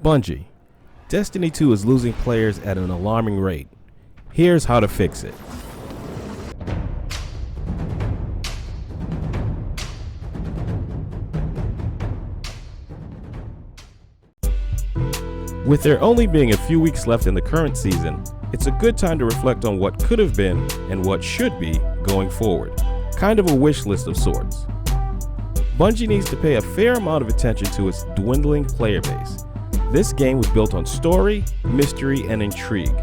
Bungie, Destiny 2 is losing players at an alarming rate. Here's how to fix it. With there only being a few weeks left in the current season, it's a good time to reflect on what could have been and what should be going forward. Kind of a wish list of sorts. Bungie needs to pay a fair amount of attention to its dwindling player base. This game was built on story, mystery, and intrigue.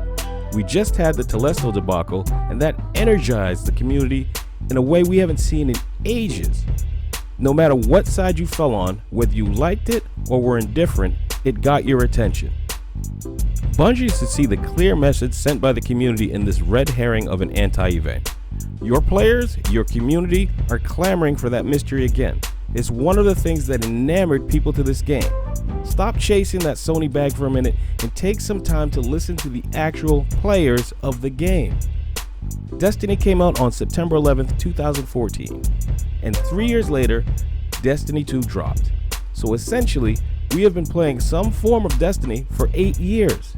We just had the Telesto debacle, and that energized the community in a way we haven't seen in ages. No matter what side you fell on, whether you liked it or were indifferent, it got your attention. Bungie should see the clear message sent by the community in this red herring of an anti-event. Your players, your community, are clamoring for that mystery again. It's one of the things that enamored people to this game. Stop chasing that Sony bag for a minute and take some time to listen to the actual players of the game. Destiny came out on September 11th, 2014, and 3 years later, Destiny 2 dropped. So essentially, we have been playing some form of Destiny for 8 years.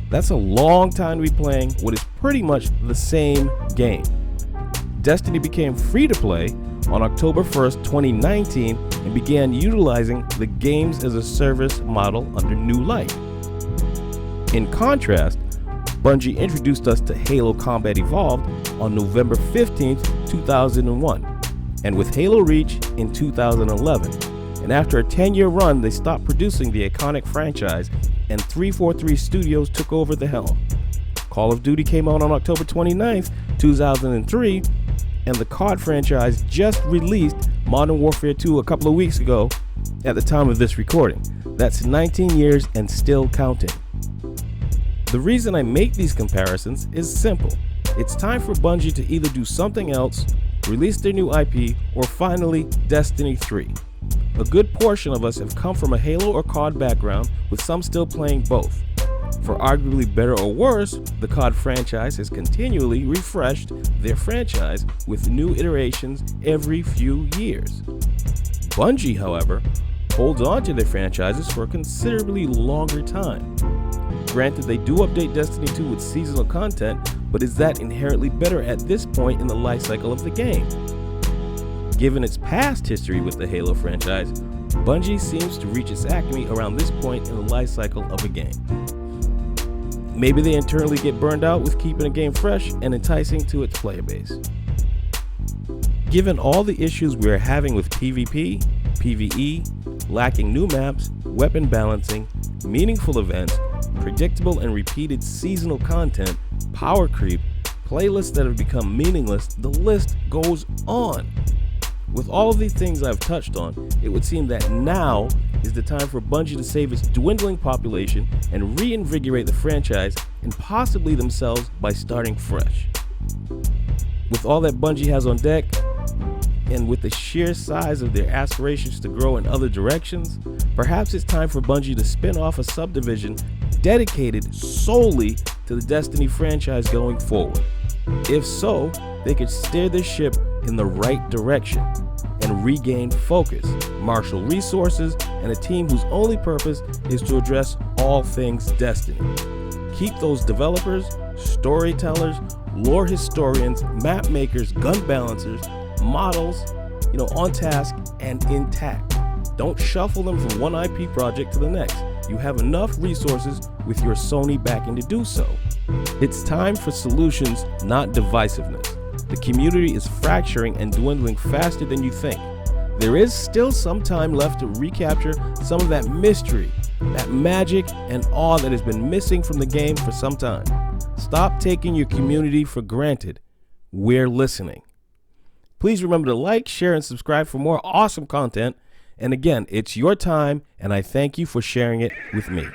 That's a long time to be playing what is pretty much the same game. Destiny became free to play on October 1st, 2019, and began utilizing the games as a service model under new light. In contrast, Bungie introduced us to Halo Combat Evolved on November 15th, 2001, and with Halo Reach in 2011. And after a 10-year run, they stopped producing the iconic franchise, and 343 Studios took over the helm. Call of Duty came out on October 29th, 2003, and the COD franchise just released Modern Warfare 2 a couple of weeks ago at the time of this recording. That's 19 years and still counting. The reason I make these comparisons is simple. It's time for Bungie to either do something else, release their new IP, or finally Destiny 3. A good portion of us have come from a Halo or COD background, with some still playing both. For arguably better or worse, the COD franchise has continually refreshed their franchise with new iterations every few years. Bungie, however, holds on to their franchises for a considerably longer time. Granted, they do update Destiny 2 with seasonal content, but is that inherently better at this point in the life cycle of the game? Given its past history with the Halo franchise, Bungie seems to reach its acme around this point in the life cycle of a game. Maybe they internally get burned out with keeping a game fresh and enticing to its player base. Given all the issues we are having with PvP, PvE, lacking new maps, weapon balancing, meaningful events, predictable and repeated seasonal content, power creep, playlists that have become meaningless, the list goes on. With all of these things I've touched on, it would seem that now is the time for Bungie to save its dwindling population and reinvigorate the franchise and possibly themselves by starting fresh. With all that Bungie has on deck, and with the sheer size of their aspirations to grow in other directions, perhaps it's time for Bungie to spin off a subdivision dedicated solely to the Destiny franchise going forward. If so, they could steer this ship in the right direction and regain focus, marshal resources, and a team whose only purpose is to address all things Destiny. Keep those developers, storytellers, lore historians, map makers, gun balancers, models, on task and intact. Don't shuffle them from one IP project to the next. You have enough resources with your Sony backing to do so. It's time for solutions, not divisiveness. The community is fracturing and dwindling faster than you think. There is still some time left to recapture some of that mystery, that magic and awe that has been missing from the game for some time. Stop taking your community for granted. We're listening. Please remember to like, share, and subscribe for more awesome content. And again, it's your time, and I thank you for sharing it with me.